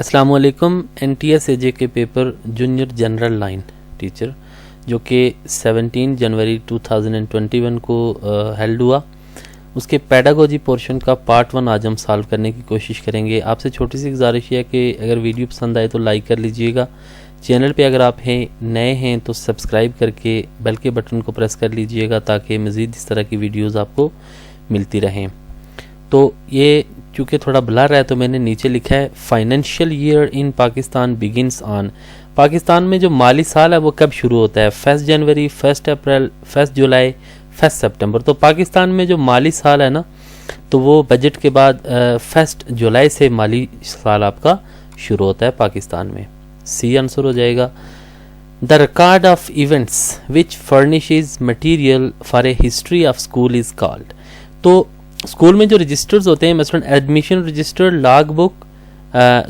अस्सलाम वालेकुम। NTS AJ के paper junior general line teacher जो कि 17 जनवरी 2021 को हेल्ड हुआ, उसके पेडागोजी पोर्शन का पार्ट 1 आज हम सॉल्व करने की कोशिश करेंगे। आपसे छोटी सी गुजारिश है कि अगर वीडियो पसंद आए तो लाइक कर लीजिएगा। चैनल पे अगर आप नए हैं तो सब्सक्राइब करके बेल के बटन को प्रेस कर लीजिएगा ताकि मज़ीद इस तरह की वीडियोस आपको मिलती रहें। तो ये चूँकि थोड़ा ब्लर है तो मैंने नीचे लिखा है financial year in Pakistan begins on. Pakistan में जो माली साल है वो कब शुरू होता है? 1 जनवरी, 1 अप्रैल, 1 जुलाई, 1 सितंबर। तो पाकिस्तान में जो माली साल है ना, तो वो बजट के बाद 1 जुलाई से माली साल आपका शुरू होता है पाकिस्तान में। सी आंसर हो जाएगा। The record of events which furnishes material for a history of school is called. तो स्कूल में जो रजिस्टर्स होते हैं, मसलन admission register, log book,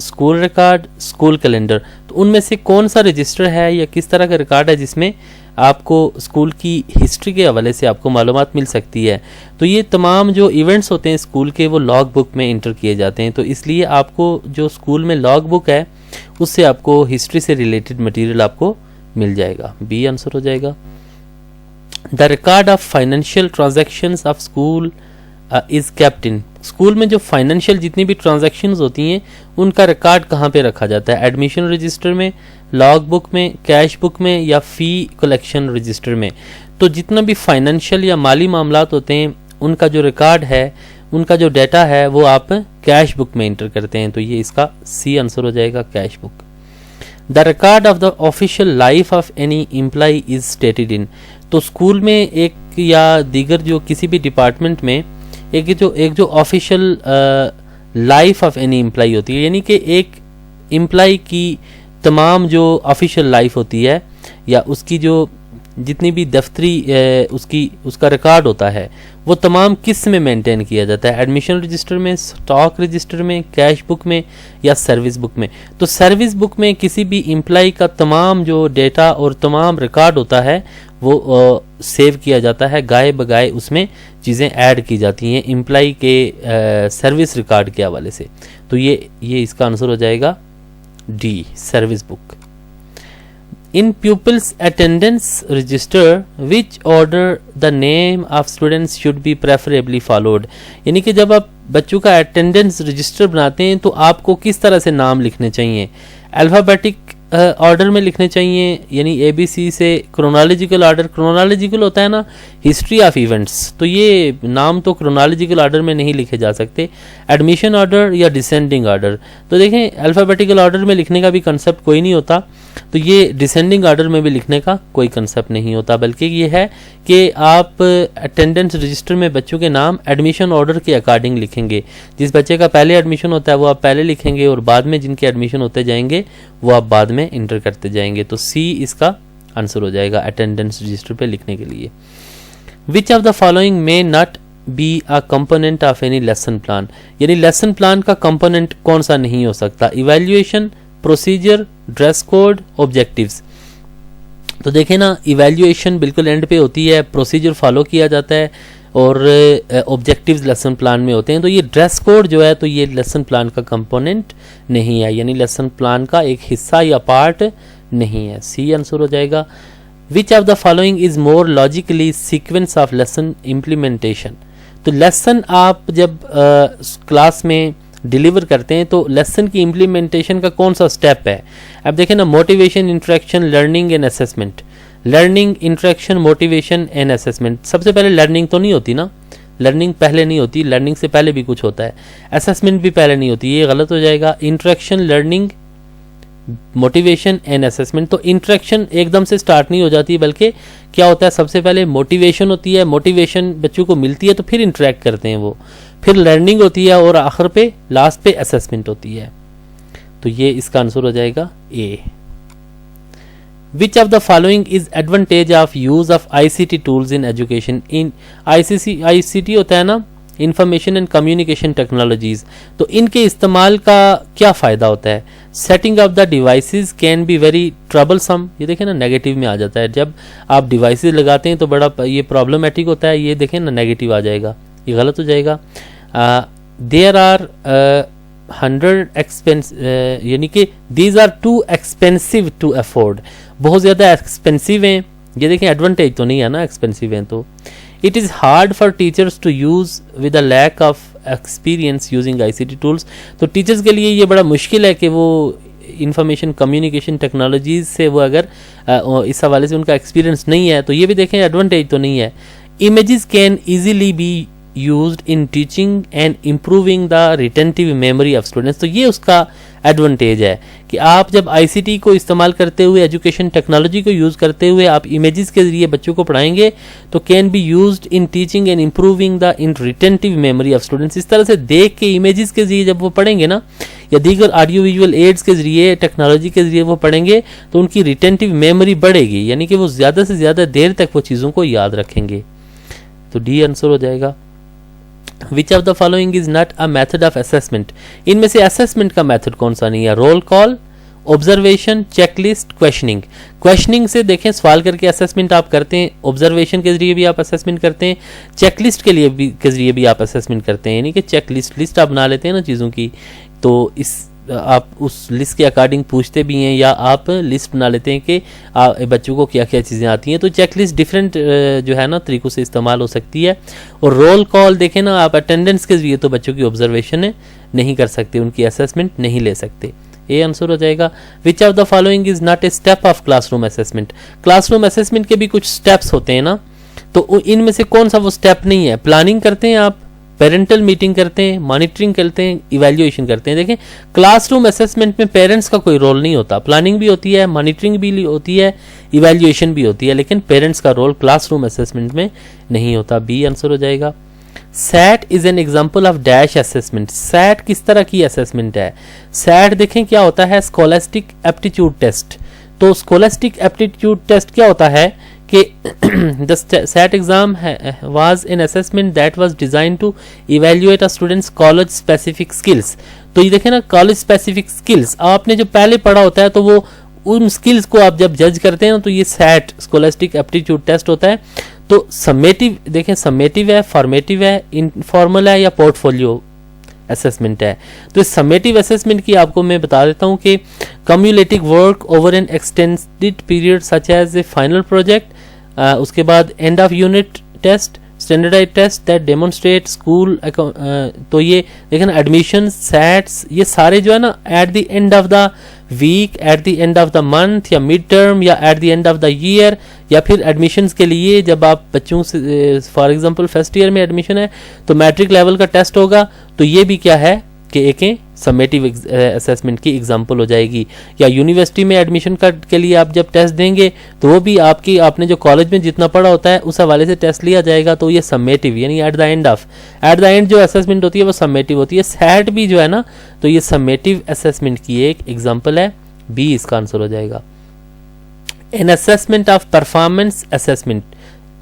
school record, school calendar, तो उनमें से कौन सा रजिस्टर है या किस तरह का रिकॉर्ड है जिसमें आपको स्कूल की हिस्ट्री के हवाले से आपको मालूमात मिल सकती है? तो ये तमाम जो इवेंट्स होते हैं स्कूल के वो लॉग बुक में इंटर किए जाते हैं। तो इसलिए आपको जो स्कूल में लॉग बुक है उससे आपको हिस्ट्री से रिलेटेड मटेरियल आपको मिल जाएगा। बी आंसर हो जाएगा। The record of financial transactions of school is kept in. School में जो फाइनेंशियल जितनी भी ट्रांजैक्शंस होती हैं उनका रिकॉर्ड कहाँ पे रखा जाता है? एडमिशन रजिस्टर में, लॉग बुक में, कैश बुक में या फ़ी कलेक्शन रजिस्टर में। तो जितना भी फाइनेंशियल या माली मामलात होते हैं उनका जो रिकॉर्ड है, उनका जो डाटा है वो आप कैश बुक में इंटर करते हैं। तो ये इसका सी आंसर हो जाएगा, cash book. The record of the official life of any employee is stated in. तो स्कूल में एक या दीगर जो किसी भी डिपार्टमेंट में एक जो official life of any employee होती है, यानी कि एक एम्प्लॉय की तमाम जो ऑफिशियल लाइफ होती है या उसकी जो जितनी भी दफ्तरी उसका रिकॉर्ड होता है वो तमाम किस में मेंटेन किया जाता है? एडमिशन रजिस्टर में, स्टॉक रजिस्टर में, कैश बुक में या सर्विस बुक में। तो सर्विस बुक में किसी भी एम्प्लॉय का तमाम जो डेटा और तमाम रिकॉर्ड होता है वो सेव किया जाता है, गाए बगाए उसमें चीज़ें ऐड की जाती हैं एम्प्लॉय के सर्विस रिकॉर्ड के हवाले से। तो ये इसका आंसर हो जाएगा D, service book. In pupils attendance register which order the name of students should be preferably followed। यानी कि जब आप बच्चों का अटेंडेंस रजिस्टर बनाते हैं तो आपको किस तरह से नाम लिखने चाहिए? अल्फ़ाबेटिक ऑर्डर में लिखने चाहिए, यानी ABC से क्रोनोलॉजिकल ऑर्डर। क्रोनोलॉजिकल होता है ना हिस्ट्री ऑफ इवेंट्स, तो ये नाम तो क्रोनोलॉजिकल ऑर्डर में नहीं लिखे जा सकते। एडमिशन ऑर्डर या डिसेंडिंग ऑर्डर। तो देखें अल्फ़ाबेटिकल ऑर्डर में लिखने का भी कंसेप्ट कोई नहीं होता, तो ये डिसेंडिंग ऑर्डर में भी लिखने का कोई कंसेप्ट नहीं होता, बल्कि ये है कि आप अटेंडेंस रजिस्टर में बच्चों के नाम एडमिशन ऑर्डर के अकॉर्डिंग लिखेंगे। जिस बच्चे का पहले एडमिशन होता है वो आप पहले लिखेंगे और बाद में जिनके एडमिशन होते जाएंगे वो आप बाद में इंटर करते जाएंगे। तो सी इसका आंसर हो जाएगा अटेंडेंस रजिस्टर पे लिखने के लिए। विच of the following may not be a component of any lesson plan. यानी लेसन प्लान का कंपोनेंट कौन सा नहीं हो सकता? Evaluation, procedure, dress code, objectives. तो देखें ना, इवैल्यूएशन बिल्कुल एंड पे होती है, प्रोसीजर फॉलो किया जाता है और ऑब्जेक्टिव्स लेसन प्लान में होते हैं। तो ये ड्रेस कोड जो है तो ये लेसन प्लान का कंपोनेंट नहीं है, यानी लेसन प्लान का एक हिस्सा या पार्ट नहीं है। सी आंसर हो जाएगा। Which of the following is more logically sequence of lesson implementation. तो लेसन आप जब क्लास में डिलीवर करते हैं तो लेसन की इम्प्लीमेंटेशन का कौन सा स्टेप है? अब देखें ना, motivation, interaction, learning and assessment. Learning, interaction, motivation and assessment. सबसे पहले लर्निंग तो नहीं होती ना, लर्निंग पहले नहीं होती, लर्निंग से पहले भी कुछ होता है। असेसमेंट भी पहले नहीं होती, ये गलत हो जाएगा। Interaction, learning, motivation and assessment. तो इंटरेक्शन एकदम से स्टार्ट नहीं हो जाती, बल्कि क्या होता है, सबसे पहले मोटिवेशन होती है, मोटिवेशन बच्चों को मिलती है तो फिर इंटरेक्ट करते हैं वो, फिर लर्निंग होती है और आखिर पे लास्ट पे असेसमेंट होती है। तो ये इसका आंसर हो जाएगा A. Which of the following is advantage of use of ICT tools in education. In ICT होता है ना, इंफॉर्मेशन एंड कम्युनिकेशन टेक्नोलॉजीज। तो इनके इस्तेमाल का क्या फ़ायदा होता है? Setting of the devices can be very troublesome. ये देखें ना, नेगेटिव में आ जाता है। जब आप डिवाइसेस लगाते हैं तो बड़ा ये प्रॉब्लमेटिक होता है, ये देखें ना नेगेटिव आ जाएगा, ये गलत हो जाएगा। देयर आर 100 एक्सपेंस, यानी कि these are too expensive to afford, बहुत ज़्यादा एक्सपेंसिव हैं। ये देखें एडवांटेज तो नहीं है ना, एक्सपेंसिव हैं तो। It is hard for teachers to use with a lack of experience using ICT tools. तो टीचर्स के लिए ये बड़ा मुश्किल है कि वो इंफॉर्मेशन कम्युनिकेशन टेक्नोलॉजीज से वो अगर इस हवाले से उनका एक्सपीरियंस नहीं है, तो ये भी देखें एडवांटेज तो नहीं है। Images can easily be used in teaching and improving the retentive memory of students. तो ये उसका एडवांटेज है कि आप जब ICT को इस्तेमाल करते हुए, एजुकेशन टेक्नोलॉजी को यूज़ करते हुए आप इमेजेस के ज़रिए बच्चों को पढ़ाएंगे तो can be used in teaching and improving the in retentive memory of students. इस तरह से देख के इमेजेस के ज़रिए जब वो पढ़ेंगे ना, या दीगर ऑडियो विजुअल एड्स के ज़रिए, टेक्नोलॉजी के ज़रिए वो पढ़ेंगे तो उनकी रिटेंटिव मेमोरी बढ़ेगी, यानी कि वो ज़्यादा से ज़्यादा देर तक वो चीज़ों को याद रखेंगे। तो डी आंसर हो जाएगा। Which of the following is not a method of assessment. इनमें से असेसमेंट का मेथड कौन सा नहीं है? Roll call, observation, checklist, questioning. Questioning से देखें सवाल करके असेसमेंट आप करते हैं, ऑब्जर्वेशन के जरिए भी आप असेसमेंट करते हैं, चेकलिस्ट के लिए भी के जरिए भी आप असेसमेंट करते हैं, यानी कि चेकलिस्ट लिस्ट आप बना लेते हैं ना चीज़ों की, तो इस आप उस लिस्ट के अकॉर्डिंग पूछते भी हैं या आप लिस्ट बना लेते हैं कि बच्चों को क्या क्या चीज़ें आती हैं। तो चेकलिस्ट डिफरेंट जो है ना तरीक़ों से इस्तेमाल हो सकती है। और रोल कॉल देखें ना, आप अटेंडेंस के जरिए तो बच्चों की ऑब्जर्वेशन नहीं कर सकते, उनकी असेसमेंट नहीं ले सकते। ये आंसर हो जाएगा। Which of the following is not a step of classroom assessment. Classroom assessment के भी कुछ स्टेप्स होते हैं ना, तो इनमें से कौन सा वो स्टेप नहीं है? प्लानिंग करते हैं आप, पेरेंटल मीटिंग करते हैं, मॉनिटरिंग करते हैं, इवैल्यूएशन करते हैं। देखें क्लासरूम असेसमेंट में पेरेंट्स का कोई रोल नहीं होता, प्लानिंग भी होती है, मॉनिटरिंग भी होती है, इवैल्यूएशन भी होती है, लेकिन पेरेंट्स का रोल क्लासरूम असेसमेंट में नहीं होता। बी आंसर हो जाएगा। SAT is an example of dash assessment. SAT किस तरह की असेसमेंट है? सैट देखें क्या होता है? Scholastic aptitude test. तो स्कॉलास्टिक एप्टीट्यूड टेस्ट क्या होता है कि the SAT exam was an assessment that was designed to evaluate a student's college specific skills। तो ये देखें ना, कॉलेज स्पेसिफिक स्किल्स आपने जो पहले पढ़ा होता है तो वो उन स्किल्स को आप जब जज करते हैं तो ये सैट स्कॉलास्टिक एप्टीट्यूड टेस्ट होता है। तो समेटिव देखें, समेटिव है, फॉर्मेटिव है, इनफॉर्मल है या पोर्टफोलियो असेसमेंट है। तो इस समेटिव असेसमेंट की आपको मैं बता देता हूँ कि cumulative work over an extended period such as a final project, उसके बाद end of unit test, standardize test that demonstrate school. तो ये देखें ना, एडमिशन, सैट्स, ये सारे जो है ना at the end of the week, at the end of the month, या मिड टर्म, या at the end of the year, या फिर एडमिशन्स के लिए जब आप बच्चों से फॉर एग्जांपल फर्स्ट ईयर में एडमिशन है तो मैट्रिक लेवल का टेस्ट होगा। तो ये भी क्या है कि एक समेटिव असेसमेंट की एग्जांपल हो जाएगी। या यूनिवर्सिटी में एडमिशन के लिए आप जब टेस्ट देंगे तो वो भी आपने जो कॉलेज में जितना पढ़ा होता है उस हवाले से टेस्ट लिया जाएगा। तो ये समेटिव यानी एट द एंड जो असेसमेंट होती है वो समेटिव होती है। सैट भी जो है ना, तो ये समेटिव असेसमेंट की एक एग्जाम्पल है। बी इसका आंसर हो जाएगा। An assessment of performance assessment.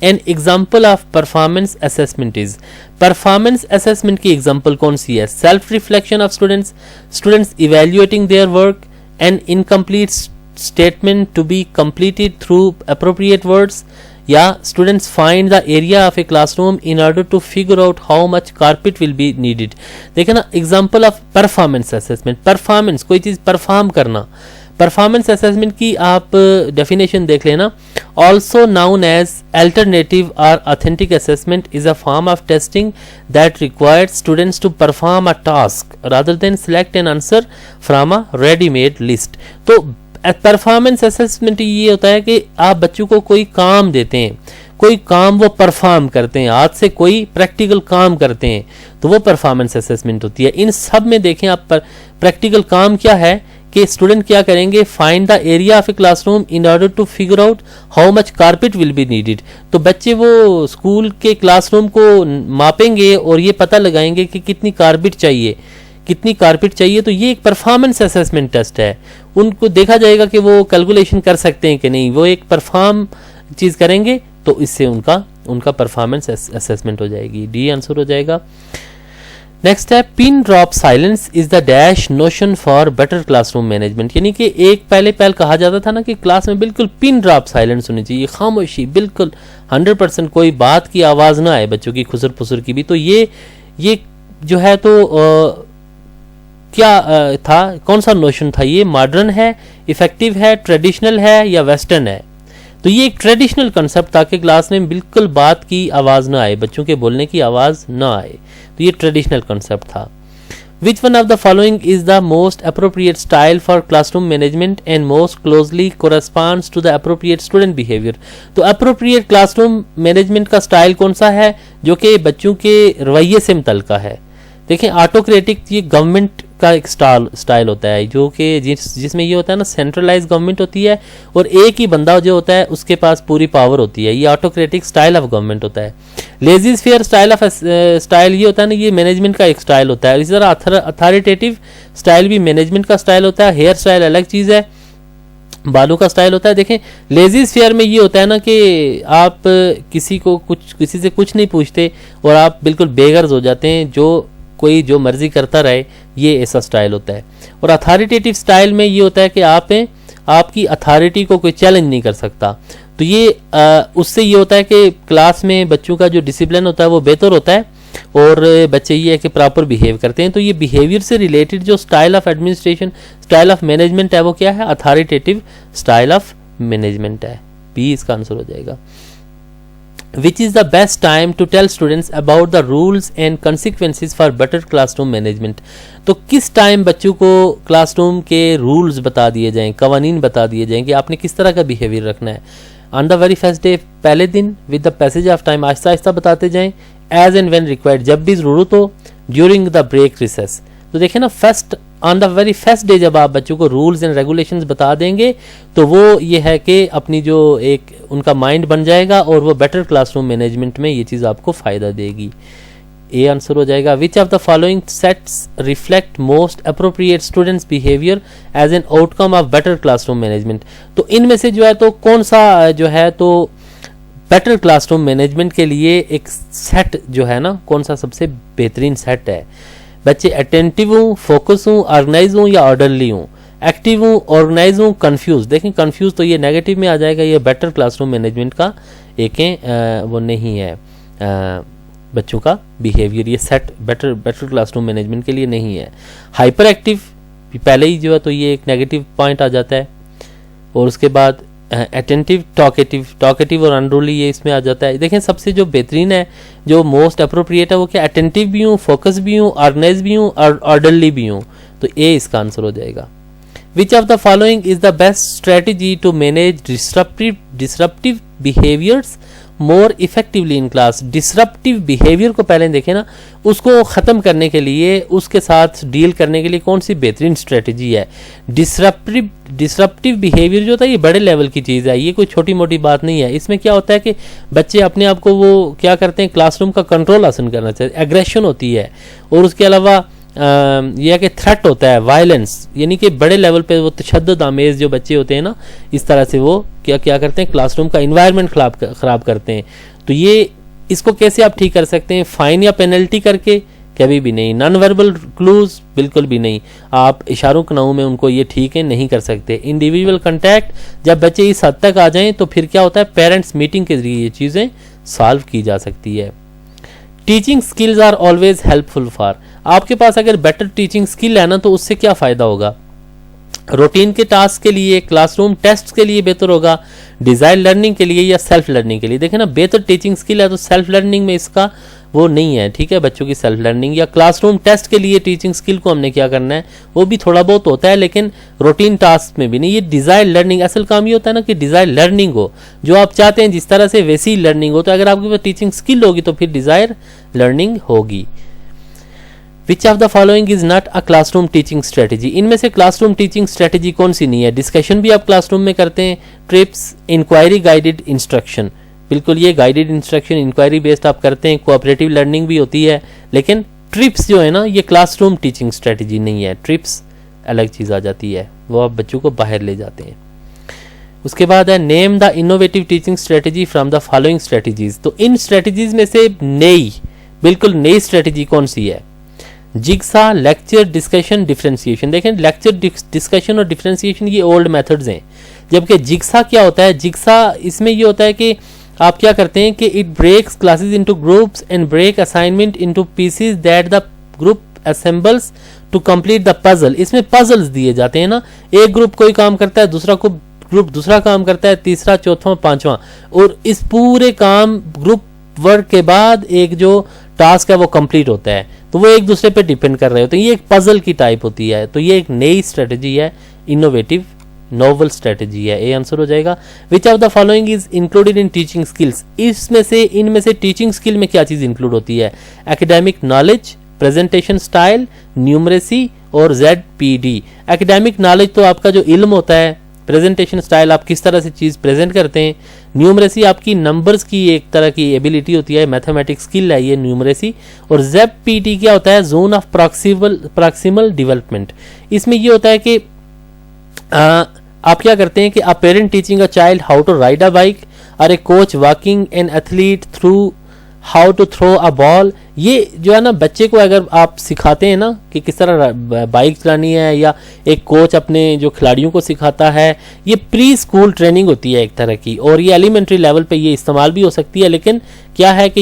An example of performance assessment is. Performance assessment की एग्जाम्पल कौन सी है? Self reflection of students evaluating their work, an incomplete statement to be completed through appropriate words, या students find the area of a classroom in order to figure out how much carpet will be needed. देखे ना, example of performance assessment, performance कोई चीज perform करना। Performance assessment की आप definition देख लेना। ऑल्सो नाउन एज अल्टरनेटिव और authentic assessment is a form of testing that required students to perform a task rather than select an answer from a readymade list. तो performance assessment ये होता है कि आप बच्चों को कोई काम देते हैं, कोई काम वो परफॉर्म करते हैं, आज से कोई प्रैक्टिकल काम करते हैं, तो वो परफॉर्मेंस असेसमेंट होती है। इन सब में देखें आप प्रैक्टिकल काम क्या है कि स्टूडेंट क्या करेंगे? Find the area of a classroom in order to figure out how much carpet will be needed. तो बच्चे वो स्कूल के क्लासरूम को मापेंगे और ये पता लगाएंगे कि कितनी कारपेट चाहिए, कितनी कारपेट चाहिए। तो ये एक परफॉर्मेंस असेसमेंट टेस्ट है। उनको देखा जाएगा कि वो कैलकुलेशन कर सकते हैं कि नहीं, वो एक परफॉर्म चीज करेंगे तो इससे उनका परफॉर्मेंस असेसमेंट हो जाएगी। डी आंसर हो जाएगा। नेक्स्ट है pin drop silence is the dash notion for better classroom management. यानी कि एक पहले कहा जाता था ना कि क्लास में बिल्कुल पिन ड्रॉप साइलेंस होनी चाहिए, खामोशी, बिल्कुल 100% कोई बात की आवाज ना आए, बच्चों की खुसर फुसर की भी। तो ये जो है तो क्या था, कौन सा नोशन था, ये मॉडर्न है, इफेक्टिव है, ट्रेडिशनल है या वेस्टर्न है। तो ये एक ट्रेडिशनल कंसेप्ट था कि क्लास में बिल्कुल बात की आवाज़ ना आए, बच्चों के बोलने की आवाज़ ना आए, तो ये ट्रेडिशनल कंसेप्ट था। Which one of the following is the most appropriate style for classroom management and most closely corresponds to the appropriate student behavior? तो appropriate classroom management का स्टाइल कौन सा है जो कि बच्चों के रवैये से मुतल्लिका है। देखें, ऑटोक्रेटिक ये गवर्नमेंट का एक स्टाइल होता है जो कि जिसमें ये होता है ना, सेंट्रलाइज गवर्नमेंट होती है और एक ही बंदा जो होता है उसके पास पूरी पावर होती है, ये ऑटोक्रेटिक स्टाइल ऑफ गवर्नमेंट होता है। लेजी फेयर स्टाइल ये होता है ना, ये मैनेजमेंट का एक स्टाइल होता है। इसी तरह अथॉरिटेटिव स्टाइल भी मैनेजमेंट का स्टाइल होता है। हेयर स्टाइल अलग चीज़ है, बालों का स्टाइल होता है। देखें, लेजी फेयर में ये होता है ना कि आप किसी से कुछ नहीं पूछते और आप बिल्कुल बेगर्ज हो जाते हैं, कोई जो मर्जी करता रहे, ये ऐसा स्टाइल होता है। और अथॉरिटेटिव स्टाइल में ये होता है कि आपकी अथॉरिटी को कोई चैलेंज नहीं कर सकता। तो ये उससे ये होता है कि क्लास में बच्चों का जो डिसिप्लिन होता है वो बेहतर होता है और बच्चे ये है कि प्रॉपर बिहेव करते हैं। तो ये बिहेवियर से रिलेटेड जो style of administration, style of management है वो क्या है, अथॉरिटेटिव स्टाइल ऑफ मैनेजमेंट है। बी इसका आंसर हो जाएगा। Which is the best time to tell students about the rules and consequences for better classroom management? तो किस टाइम बच्चों को क्लासरूम के रूल्स बता दिए जाएं, कवानीन बता दिए जाएं कि आपने किस तरह का बिहेवियर रखना है। On the very first day, पहले दिन, with the passage of time, Aahista Aahista बताते जाएं, एज एंड व्हेन रिक्वायर्ड, जब भी ज़रूरत हो, ड्यूरिंग द ब्रेक रिसेस। तो देखें ना, on the very first day जब आप बच्चों को रूल्स एंड रेगुलेशंस बता देंगे तो वो ये है कि अपनी जो एक उनका माइंड बन जाएगा और वो बेटर क्लासरूम मैनेजमेंट में ये चीज़ आपको फ़ायदा देगी। ए आंसर हो जाएगा। Which of the following sets reflect most appropriate students behaviour as an outcome of better classroom management? तो इनमें से जो है तो कौन सा जो है तो बेटर क्लासरूम मैनेजमेंट के लिए एक सेट जो है ना, कौन सा सबसे बेहतरीन सेट है? बच्चे अटेंटिव हूँ, फोकस हूँ, ऑर्गेनाइज हूँ या ऑर्डरली हूँ, एक्टिव हूँ, ऑर्गेनाइज हूँ, कंफ्यूज। देखें, कंफ्यूज तो ये नेगेटिव में आ जाएगा, ये बेटर क्लासरूम मैनेजमेंट का एक वो नहीं है, बच्चों का बिहेवियर ये सेट बेटर क्लासरूम मैनेजमेंट के लिए नहीं है। हाइपर एक्टिव पहले ही जो है तो ये एक नेगेटिव पॉइंट आ जाता है और उसके बाद अटेंटिव, टॉकेटिव और अनरूली ये इसमें आ जाता है। देखें, सबसे जो बेहतरीन है, जो मोस्ट अप्रोप्रिएट है वो क्या, अटेंटिव भी हूँ, फोकस भी हूँ, ऑर्गेनाइज भी हूँ और ऑर्डरली भी हूँ। तो ए इसका आंसर हो जाएगा। Which of the following is the best strategy to manage disruptive behaviours more effectively in class? Disruptive behaviour को पहले देखें ना, उसको ख़त्म करने के लिए, उसके साथ डील करने के लिए कौन सी बेहतरीन स्ट्रेटजी है? डिसरप्टिव बिहेवियर जो होता है ये बड़े लेवल की चीज़ है, ये कोई छोटी मोटी बात नहीं है। इसमें क्या होता है कि बच्चे अपने आप को वो क्या करते हैं, क्लासरूम का कंट्रोल हासिल करना चाहते हैं, एग्रेशन होती है और उसके अलावा यह कि थ्रेट होता है, वायलेंस, यानी कि बड़े लेवल पे वो तशद्दुद आमेज जो बच्चे होते हैं ना, इस तरह से वो क्या करते हैं, क्लासरूम का इन्वायरमेंट ख़राब करते हैं। तो ये इसको कैसे आप ठीक कर सकते हैं? फाइन या पेनल्टी करके? कभी भी नहीं। Non verbal clues? बिल्कुल भी नहीं। आप इशारों कनाऊ में उनको ये ठीक है नहीं कर सकते। इंडिविजुअल कंटैक्ट, जब बच्चे इस हद तक आ जाएं तो फिर क्या होता है, पेरेंट्स मीटिंग के जरिए ये चीज़ें सॉल्व की जा सकती है। Teaching skills are always helpful for? आपके पास अगर बेटर टीचिंग स्किल है ना तो उससे क्या फ़ायदा होगा? रूटीन के टास्क के लिए, क्लासरूम टेस्ट के लिए बेहतर होगा, डिज़ायर लर्निंग के लिए या सेल्फ लर्निंग के लिए? देखें ना, बेहतर टीचिंग स्किल है तो सेल्फ लर्निंग में इसका वो नहीं है, ठीक है, बच्चों की सेल्फ लर्निंग या क्लासरूम टेस्ट के लिए टीचिंग स्किल को हमने क्या करना है, वो भी थोड़ा बहुत होता है लेकिन रूटीन टास्क में भी नहीं। ये डिज़ायर लर्निंग, असल काम ये होता है ना कि डिज़ायर लर्निंग हो, जो आप चाहते हैं जिस तरह से वैसी लर्निंग हो। तो अगर आपके पास टीचिंग स्किल होगी तो फिर डिज़ायर लर्निंग होगी। विच of the following is not a classroom teaching strategy? इनमें से क्लासरूम टीचिंग स्ट्रेटेजी कौन सी नहीं है? डिस्कशन भी आप क्लासरूम में करते हैं, ट्रिप्स, इंक्वायरी गाइडेड इंस्ट्रक्शन, बिल्कुल ये गाइडेड इंस्ट्रक्शन इंक्वायरी बेस्ड आप करते हैं, कोऑपरेटिव लर्निंग भी होती है, लेकिन ट्रिप्स जो है ना ये क्लासरूम टीचिंग स्ट्रेटेजी नहीं है। ट्रिप्स अलग चीज़ आ जाती है, वो आप बच्चों को बाहर ले जाते हैं। उसके बाद है name the innovative teaching strategy from the following strategies. तो इन स्ट्रेटेजीज में से नई, बिल्कुल नई स्ट्रेटेजी कौन सी है? Jigsaw, lecture, discussion, differentiation. देखें, लेक्चर, डिस्कशन और डिफरेंशिएशन ये ओल्ड मेथड्स हैं, जबकि जिग्सा क्या होता है? जिग्सा इसमें ये होता है कि आप क्या करते हैं कि it breaks classes into groups and break assignment into pieces that the group assembles to complete the puzzle। इसमें पजल्स दिए जाते हैं ना, एक ग्रुप कोई काम करता है, दूसरा ग्रुप दूसरा काम करता है, तीसरा चौथा पांचवा, और इस पूरे काम ग्रुप वर्क के बाद एक जो टास्क है वो कंप्लीट होता है, तो वो एक दूसरे पे डिपेंड कर रहे होते हैं। ये एक पजल की टाइप होती है, तो ये एक नई स्ट्रेटजी है, इनोवेटिव नोवल स्ट्रेटजी है। ए आंसर हो जाएगा। Which of the following is included in teaching skills. इनमें से टीचिंग स्किल में क्या चीज इंक्लूड होती है? Academic knowledge, presentation style, numeracy और ZPD। एकेडमिक नॉलेज तो आपका जो इल्म होता है, प्रेजेंटेशन स्टाइल आप किस तरह से चीज प्रेजेंट करते हैं, न्यूमरेसी आपकी नंबर्स की एक तरह की एबिलिटी होती है, मैथमेटिक्स स्किल है ये न्यूमरेसी, और ZPD क्या होता है? Zone of proximal development. इसमें ये होता है कि आप क्या करते हैं कि a parent teaching a child how to ride a bike, और a coach walking an athlete through how to throw a ball. ये जो है ना, बच्चे को अगर आप सिखाते हैं ना कि किस तरह बाइक चलानी है, या एक कोच अपने जो खिलाड़ियों को सिखाता है, ये प्री स्कूल ट्रेनिंग होती है एक तरह की, और ये एलिमेंट्री लेवल पे ये इस्तेमाल भी हो सकती है। लेकिन क्या है कि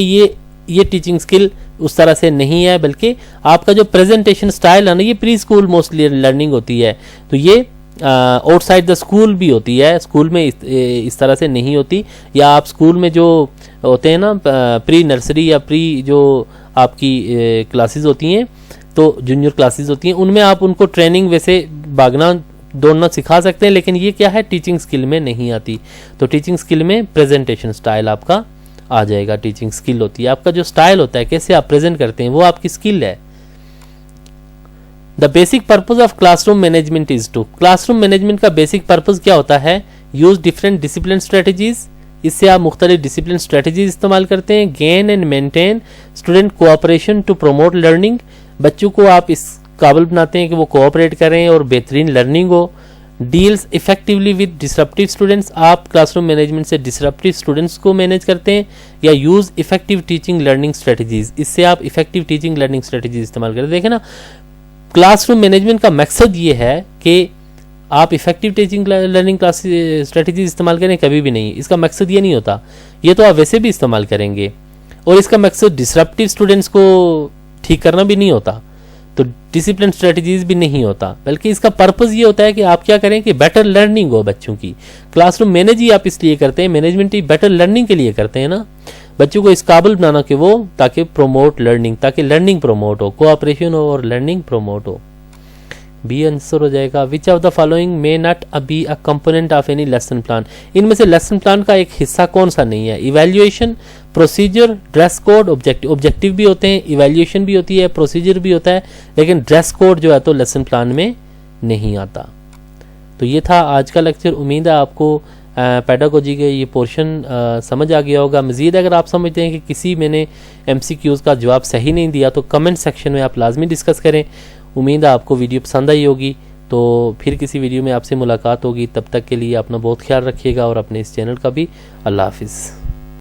ये टीचिंग स्किल उस तरह से नहीं है, बल्कि आपका जो प्रेजेंटेशन स्टाइल है ना, ये प्री स्कूल मोस्टली लर्निंग होती है। तो ये आउटसाइड द स्कूल भी होती है, स्कूल में इस तरह से नहीं होती। या आप स्कूल में जो होते हैं ना, प्री नर्सरी या प्री जो आपकी क्लासेस होती हैं, तो जूनियर क्लासेस होती हैं, उनमें आप उनको ट्रेनिंग वैसे भागना दौड़ना सिखा सकते हैं, लेकिन ये क्या है, टीचिंग स्किल में नहीं आती। तो टीचिंग स्किल में प्रेजेंटेशन स्टाइल आपका आ जाएगा। टीचिंग स्किल होती है आपका जो स्टाइल होता है, कैसे आप प्रेजेंट करते हैं, वो आपकी स्किल है। The basic purpose of classroom management is to. Classroom management का बेसिक पर्पज क्या होता है? Use different discipline strategies. इससे आप मुख्तलिफ डिसिप्लिन स्ट्रेटजीज इस्तेमाल करते हैं। Gain and maintain student cooperation to promote learning. बच्चों को आप इस काबिल बनाते हैं कि वो कोऑपरेट करें और बेहतरीन लर्निंग हो। Deals effectively with disruptive students. आप क्लासरूम मैनेजमेंट से डिसरप्टिव स्टूडेंट्स को मैनेज करते हैं। या use effective teaching learning strategies. इससे आप इफेक्टिव टीचिंग लर्निंग स्ट्रेटजीज इस्तेमाल करते हैं। देखें ना, क्लासरूम मैनेजमेंट का मकसद ये है कि आप effective teaching learning class strategy इस्तेमाल करें, कभी भी नहीं। इसका मकसद ये नहीं होता, ये तो आप वैसे भी इस्तेमाल करेंगे। और इसका मकसद डिसरप्टिव स्टूडेंट्स को ठीक करना भी नहीं होता, तो डिसिप्लिन स्ट्रेटजीज भी नहीं होता, बल्कि इसका पर्पस ये होता है कि आप क्या करें कि बेटर लर्निंग हो बच्चों की। क्लासरूम मैनेज ही आप इसलिए करते हैं, मैनेजमेंट ही बेटर लर्निंग के लिए करते हैं ना, बच्चों को इस काबिल बनाना कि वो ताकि प्रमोट लर्निंग, ताकि लर्निंग प्रमोट हो, कोऑपरेशन हो और लर्निंग प्रमोट हो। बी आंसर हो जाएगा। Which of the following may not be a component of any lesson plan. इनमें से लेसन प्लान का एक हिस्सा कौन सा नहीं है? Evaluation, procedure, dress code, objective. Objective भी होते हैं, इवैल्यूएशन भी होती है, प्रोसीजर भी होता है, लेकिन ड्रेस कोड जो है तो लेसन प्लान में नहीं आता। तो ये था आज का लेक्चर। उम्मीद है आपको पेडागोजी के ये पोर्शन समझ आ गया होगा। मज़ीद अगर आप समझते हैं कि किसी मैंने MCQs का जवाब सही नहीं दिया तो कमेंट सेक्शन में आप लाजमी डिस्कस करें। उम्मीद है आपको वीडियो पसंद आई होगी। तो फिर किसी वीडियो में आपसे मुलाकात होगी। तब तक के लिए अपना बहुत ख्याल रखिएगा और अपने इस चैनल का भी। अल्लाह हाफिज़।